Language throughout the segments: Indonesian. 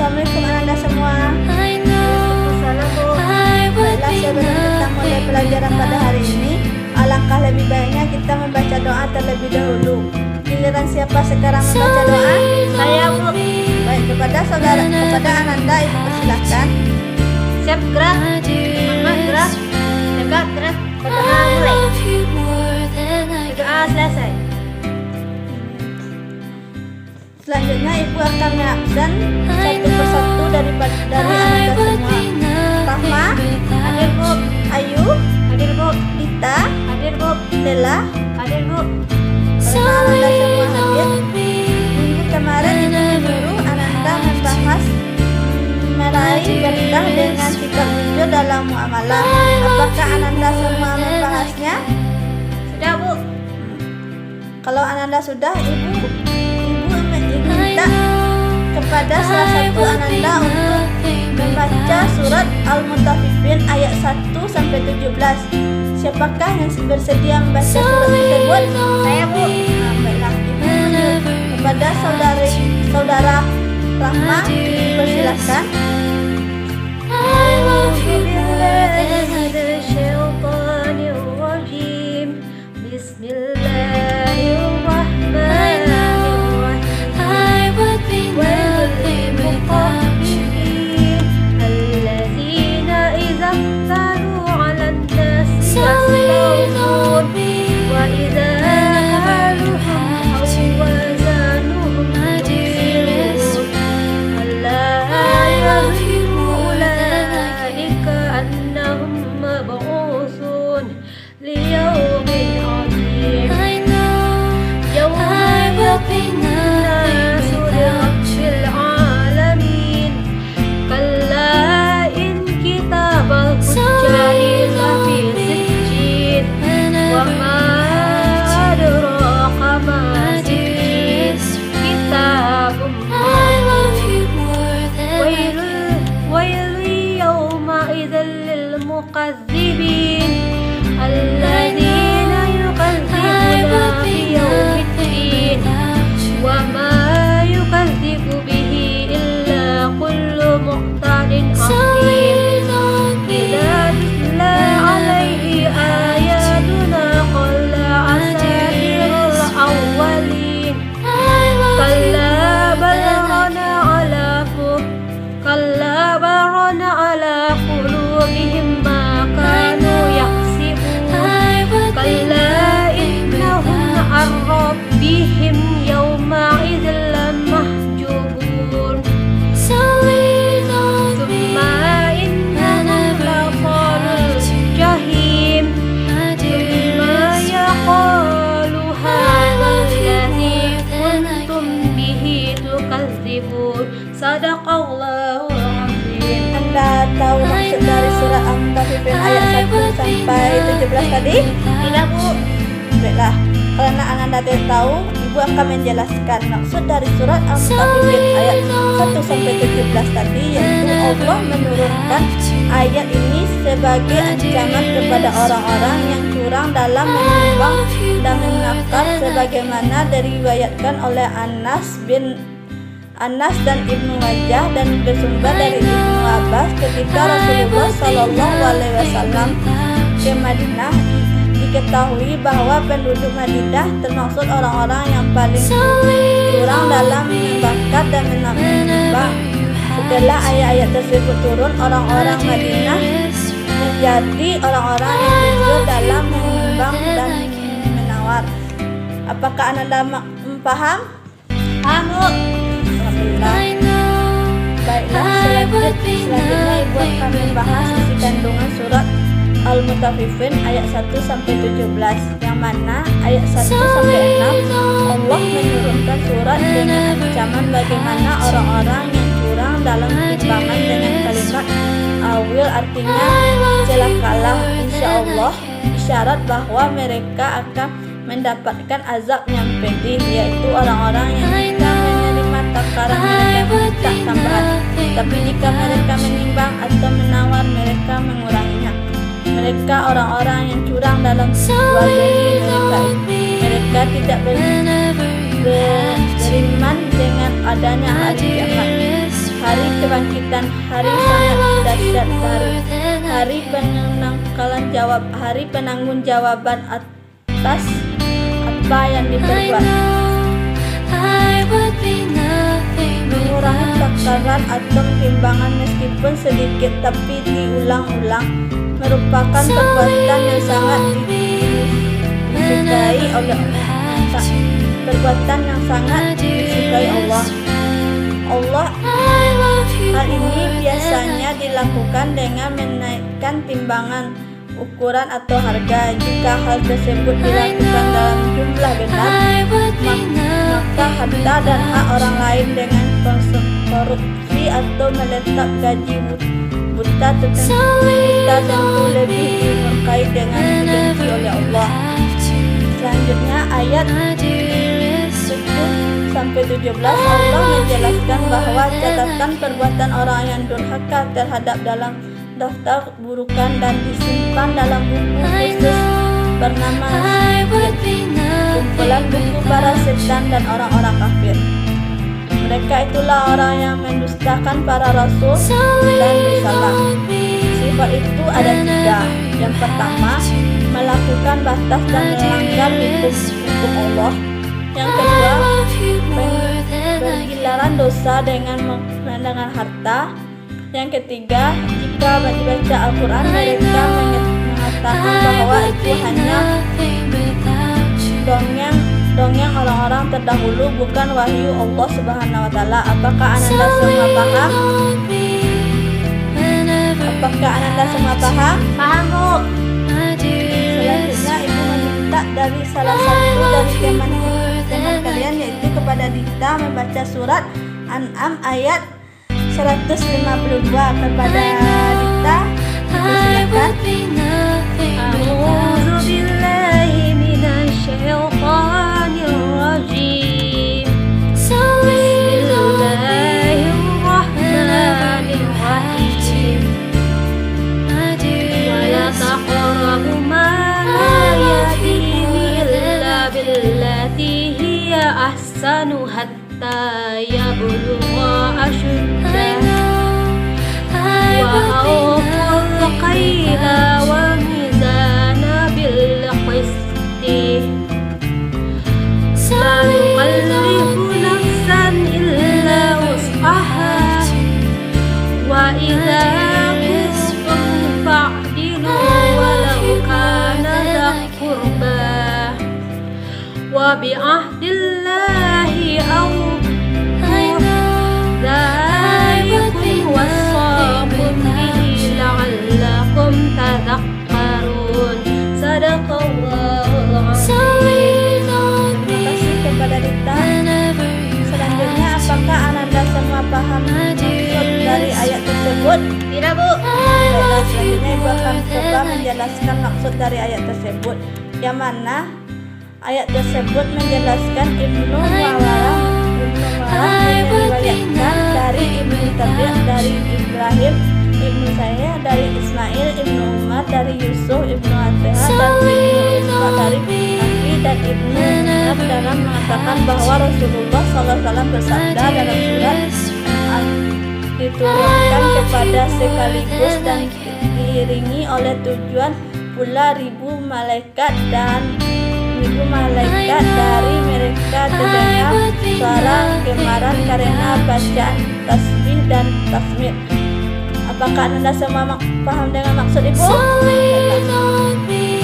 Assalamualaikum Ananda semua. Baiklah sebelum kita mulai pelajaran pada hari ini, alangkah lebih baiknya kita membaca doa terlebih dahulu. Giliran siapa sekarang membaca doa? Saya, Bu. Baik, kepada Ananda Ibu persilahkan. Siap, gerak. Mama, gerak. Tegak, gerak. Berdoa mulai. Berdoa selesai. Selanjutnya Ibu akan mengabsen satu persatu dari Ananda semua. Rahma, Hadir, Bu. Ayu, Hadir, Bu. Dita, Hadir, Bu. Lela. Hadir, Bu. Karena Ananda semua hadir. Minggu kemarin Ibu guru Ananda membahas meraih berkah dengan sikap jujur dalam muamalah. Apakah Ananda semua membahasnya? Sudah, Bu. Kalau Ananda sudah, Ibu minta kepada salah satu Ananda untuk membaca surat Al-Mutaffifin ayat 1 sampai 17. Siapakah yang bersedia membaca surat tersebut? Saya, Bu. Baiklah, Ibu kepada saudara Rahma, persilahkan. المكذبين الذين يكذبون بيوم الدين وما يكذب به إلا كل معتد أثيم إذا تتلى عليه آياتنا قال أساطير الأولين كلا بل ران على قلوبهم ما كانوا يكسبون كلا إنهم عن ربهم يومئذ لمحجوبون ثم إنهم لصال الجحيم ثم يقال هذا الذي كنتم به تكذبون صدق الله. Anda tahu maksud dari surat Al-Mutaffifin ayat 1 sampai 17 tadi? Tidak, Bu. Baiklah, karena Ananda tidak tahu, Ibu akan menjelaskan maksud dari surat Al-Mutaffifin ayat 1 sampai 17 tadi, yaitu Allah menurunkan ayat ini sebagai ancaman kepada orang-orang yang curang dalam menyumbang dan menakar, sebagaimana diriwayatkan oleh Anas dan Ibnu Majah dan bersumber dari Ibnu Abbas ketika Rasulullah Shallallahu Alaihi Wasallam ke Madinah. Diketahui bahwa penduduk Madinah termasuk orang-orang yang paling curang dalam membakar dan menyumbang. Setelah ayat-ayat tersebut turun, orang-orang Madinah menjadi orang-orang yang jujur dalam menyumbang dan menawar. Apakah Anda paham? Paham, Bu. Baiklah, selanjutnya Ibu akan membahas isi kandungan surat Al-Mutaffifin ayat 1 sampai 17, yang mana ayat 1 sampai 6 Allah menurunkan surat dengan ancaman bagaimana orang-orang yang curang dalam timbangan dengan kalimat awil, artinya celakalah insyaallah, isyarat bahwa mereka akan mendapatkan azab yang pedih, yaitu orang-orang yang jika menerima takaran mereka minta tambahan, tapi jika mereka menimbang atau menawar mereka menguranginya. Mereka orang-orang yang curang dalam jual beli mereka tidak beriman dengan adanya hari kiamat, hari kebangkitan hari sangat dahsyat, hari penanggung-jawaban atas apa yang diperbuat. Mengurangi takaran atau timbangan meskipun sedikit tapi diulang-ulang merupakan perbuatan yang sangat disukai oleh Allah. Hal ini biasanya dilakukan dengan menaikkan timbangan, ukuran atau harga. Jika hal tersebut dilakukan dalam jumlah benar, maka harta dan hak orang lain dengan korupsi atau meletak gaji buta tentu lebih dimurkai dengan dibenci oleh Allah. Selanjutnya ayat 7-17 Allah menjelaskan bahwa catatan perbuatan orang yang durhaka terhadap dalam daftar keburukan dan disimpan dalam buku khusus bernama kumpulan buku para setan dan orang-orang kafir. Mereka itulah orang yang mendustakan para rasul dan risalah. Sifat itu ada 3. Yang pertama, melakukan batas dan melanggar hukum Allah. Yang kedua, bergilaran dosa dengan harta. Yang ketiga, jika dibaca Al-Quran mereka mengatakan bahwa itu hanya dongeng orang-orang terdahulu, bukan wahyu Allah Subhanahu wa taala. Apakah Ananda semua paham? Paham, Bu. Selanjutnya ibu meminta dari salah satu dari teman kalian, yaitu kepada Dita, membaca surat An'am ayat 152. Kepada Dita, silakan. A'udzu billahi minasyaitonir rajim. Bismillahirrahmanirrahim. Wa la taqrabu mal yatimi illa billati hiya ahsanu hatta yablugha ashuddah. وأوفوا الكيل والميزان بالقسط لا نكلف نفسا إلا وسعها وإذا قلتم فاعدلوا ولو كان ذا قربى وبعهد الله أوفوا ذلكم وصاكم به لعلكم تذكرون. Sadaqallahul azim. Terima kasih kepada Dita. Selanjutnya, apakah Ananda semua paham maksud dari ayat tersebut? Tidak, Bu. Baiklah, selanjutnya ibu akan coba menjelaskan maksud dari ayat tersebut, yang mana ayat tersebut menjelaskan Ibnu Mawarah meriwayatkan dari Ibnu Tabi'ah, dari Ibrahim Ibnu Sa'id, dari Ismail Ibnu Umar, dari Yusuf Ibnu Atha, dan Ibnu Umar dari Abi, dan Ibnu Umar dalam mengatakan bahwa Rasulullah SAW bersabda dalam surat Al diturunkan kepada sekaligus dan diiringi oleh tujuan pula ribu malaikat dari mereka terdengar suara gemaran karena bacaan tasbih dan tasmid. Apakah Anda semua paham dengan maksud ibu?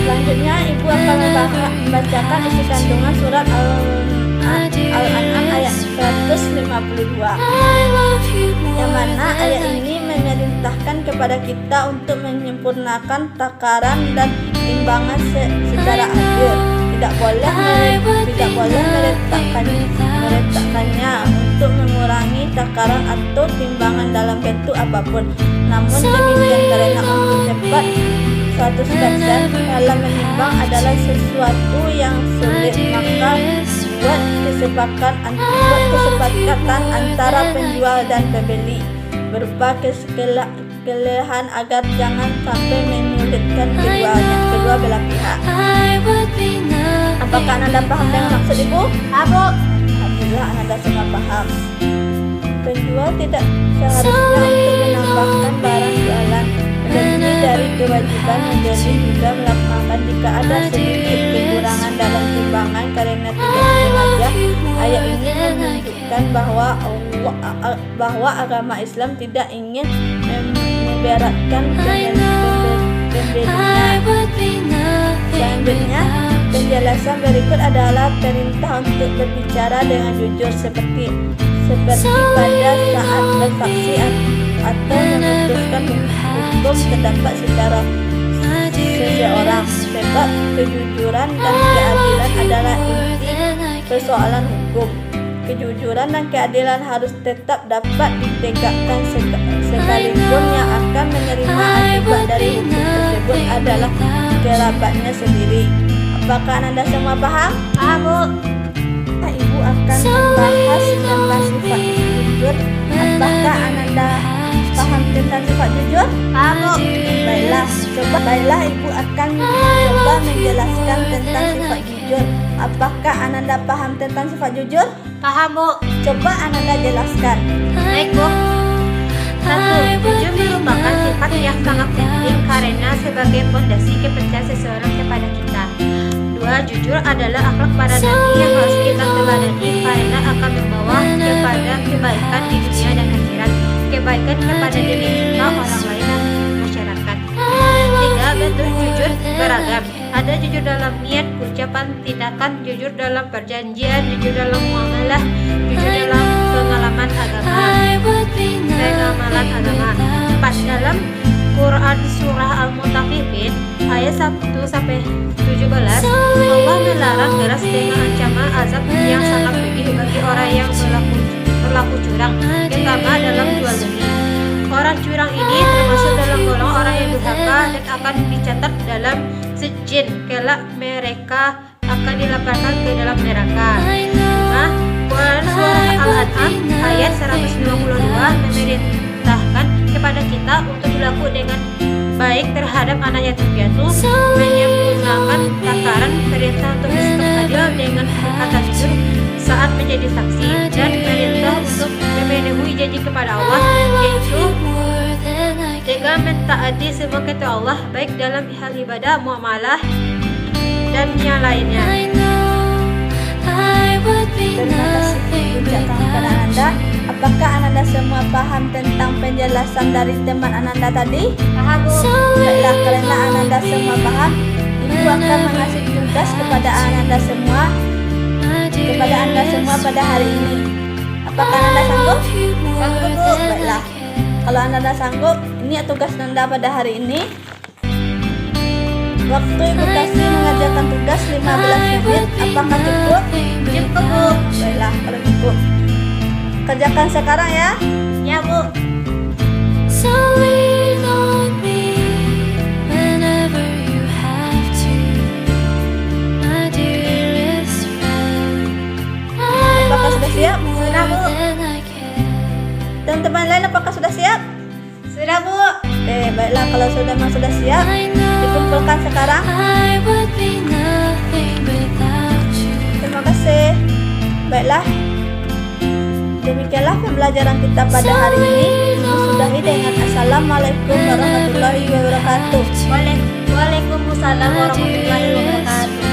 Selanjutnya ibu akan membacakan isi kandungan surat Al-An'am ayat 152, yang mana ayat ini memerintahkan kepada kita untuk menyempurnakan takaran dan timbangan secara adil. Tidak boleh meletakkannya untuk mengurangi takaran atau timbangan dalam bentuk apapun. Namun demikian karena untuk cepat 100% dalam menimbang adalah sesuatu yang sulit, maka buat kesepakatan antara penjual dan pembeli berupa kelehan agar jangan sampai menyulitkan kedua belah pihak. Apakah Anda paham dengan maksud ibu? Paham, Bu. Alhamdulillah Anda semua paham. Penjual tidak seharusnya untuk menambahkan barang jualan. Lebih dari kewajiban membeli juga melaksanakan jika ada sedikit kekurangan dalam timbangan karena tidak sengaja. Ayat ini menunjukkan bahwa agama Islam tidak ingin memberatkan pembelinya. Selanjutnya, penjelasan berikut adalah perintah untuk berbicara dengan jujur seperti pada saat bersaksi atau memutuskan hukum terdapat secara seseorang, sebab kejujuran dan keadilan adalah inti persoalan hukum. Kejujuran dan keadilan harus tetap dapat ditegakkan sekalipun yang akan menerima akibat dari hukum tersebut adalah kerabatnya sendiri. Apakah Anda semua paham? Paham, Bu. Ibu akan membahas tentang sifat jujur. Apakah Anda paham tentang sifat jujur? Paham, Bu. Baiklah, Ibu akan coba menjelaskan tentang sifat jujur. Apakah Anda paham tentang sifat jujur? Paham, Bu. Coba Anda jelaskan. Baik, Bu. 1. Jujur merupakan sifat yang sangat penting karena sebagai fondasi kepercayaan seseorang kepada kita. 2. Jujur adalah akhlak para nabi yang harus kita teladani karena akan membawa kepada kebaikan di dunia dan akhirat, kebaikan kepada diri kita, orang lain, dan masyarakat. 3. Bentuk jujur beragam. Ada jujur dalam niat, ucapan, tindakan, jujur dalam perjanjian, jujur dalam muamalah, jujur dalam pengalaman agama. 4. Dalam Quran Surah Al-Mutaffifin ayat 1-17, Allah melarang keras dengan ancaman azab yang sangat pedih bagi orang yang berlaku curang, terutama dalam jual beli. Orang curang ini termasuk dalam golongan orang yang durhaka dan akan dicatat dalam sijin, kelak mereka akan dilemparkan ke dalam neraka. 5. Quran Surah Al-An'am ayat 152 memerintahkan kepada kita untuk berlaku dengan baik terhadap anak yatim piatu, menyempurnakan takaran, perintah untuk bersikap adil dengan berkata jujur saat menjadi saksi, dan perintah untuk memenuhi janji kepada Allah, yaitu dengan mentaati semua kata Allah baik dalam hal ibadah, muamalah, dan yang lainnya. Terima kasih ucapkan kepada Anda. Apakah Anda semua paham tentang penjelasan dari teman Anda tadi? Paham, Bu. Baiklah, karena Anda semua paham, Ibu akan mengasih tugas kepada Anda semua pada hari ini. Apakah Anda sanggup? Sanggup, Bu. Baiklah, kalau Anda sanggup, ini tugas Anda pada hari ini. Waktu Ibu kasih mengerjakan tugas 15 menit. Apakah cukup? Cukup, Bu. Baiklah, kalau cukup, kerjakan sekarang ya. Ya, Bu. Apakah sudah siap? Sudah, Bu. Dan teman lain apakah sudah siap? Sudah, Bu. Baiklah, kalau sudah siap, dikumpulkan sekarang. Terima kasih. Baiklah, demikianlah pembelajaran kita pada hari ini. Sudahi dengan Assalamualaikum warahmatullahi wabarakatuh. Waalaikumsalam warahmatullahi wabarakatuh.